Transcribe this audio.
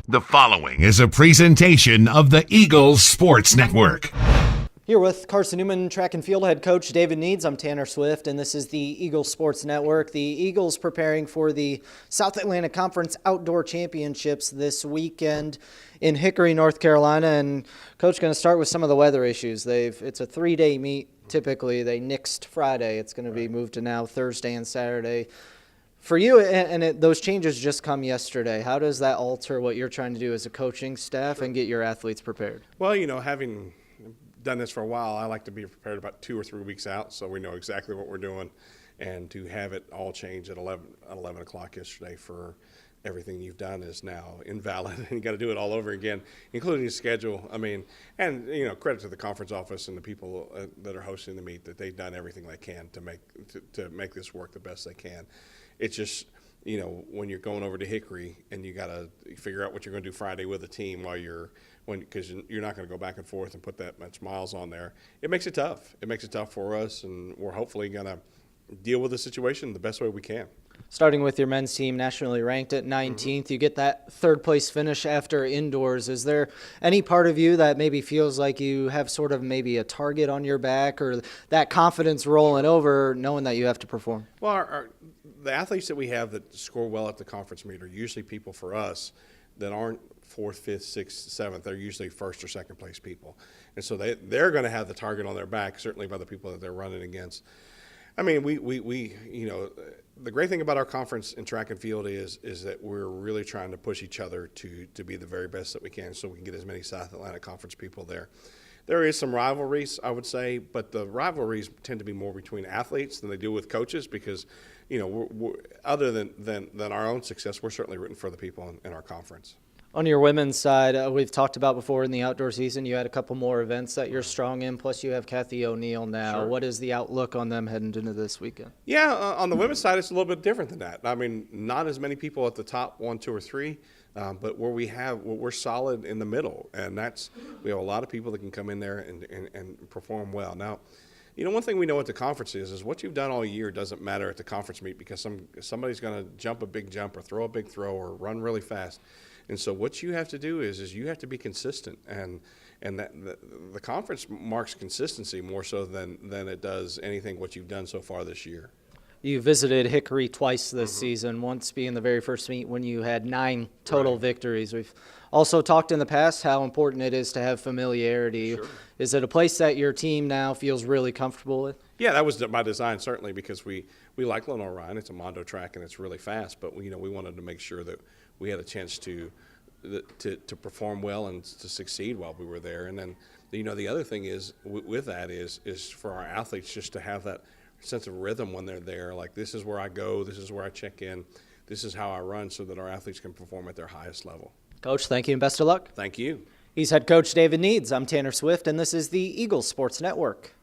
The following is a presentation of the Eagles Sports Network. Here with Carson-Newman track and field head coach David Needs, I'm Tanner Swift, and this is the Eagles Sports Network. The Eagles preparing for the South Atlantic Conference Outdoor Championships this weekend in Hickory, North Carolina. And Coach, going to start with some of the weather issues. It's a 3-day meet. Typically, they nixed Friday. It's going to be moved to now Thursday and Saturday. For you, those changes just come yesterday. How does that alter what you're trying to do as a coaching staff and get your athletes prepared? Well, having done this for a while, I like to be prepared about 2 or 3 weeks out so we know exactly what we're doing. And to have it all change at 11 o'clock yesterday for everything you've done is now invalid, and you got to do it all over again, including the schedule. And credit to the conference office and the people that are hosting the meet that they've done everything they can to make this work the best they can. It's just, when you're going over to Hickory and you got to figure out what you're going to do Friday with a team because you're not going to go back and forth and put that much miles on there. It makes it tough. It makes it tough for us, and we're hopefully going to deal with the situation the best way we can. Starting with your men's team, nationally ranked at 19th, You get that third-place finish after indoors. Is there any part of you that maybe feels like you have sort of maybe a target on your back, or that confidence rolling over knowing that you have to perform? Well, the athletes that we have that score well at the conference meet are usually people for us that aren't 4th, 5th, 6th, 7th. They're usually 1st or 2nd place people. And so they're going to have the target on their back, certainly by the people that they're running against. The great thing about our conference in track and field is that we're really trying to push each other to be the very best that we can so we can get as many South Atlantic Conference people there. There is some rivalries, I would say, but the rivalries tend to be more between athletes than they do with coaches because, we're, other than our own success, we're certainly rooting for the people in our conference. On your women's side, we've talked about before in the outdoor season, you had a couple more events that you're strong in, plus you have Kathy O'Neill now. Sure. What is the outlook on them heading into this weekend? Yeah, on the women's side, it's a little bit different than that. Not as many people at the top 1, 2, or 3, but we're solid in the middle, and we have a lot of people that can come in there and perform well. Now, one thing we know at the conference is what you've done all year doesn't matter at the conference meet because somebody's going to jump a big jump or throw a big throw or run really fast. And so what you have to do is you have to be consistent, and that the conference marks consistency more so than it does anything what you've done so far this year. You visited Hickory twice this season, once being the very first meet when you had 9 total victories. We've also talked in the past how important it is to have familiarity. Sure. Is it a place that your team now feels really comfortable with? Yeah, that was by design, certainly, because we like Lenore Ryan. It's a Mondo track, and it's really fast, but we wanted to make sure that we had a chance to perform well and to succeed while we were there. And then, the other thing is with that is for our athletes just to have that sense of rhythm when they're there. Like, this is where I go, this is where I check in, this is how I run, so that our athletes can perform at their highest level. Coach, thank you and best of luck. Thank you. He's head coach David Needs. I'm Tanner Swift, and this is the Eagles Sports Network.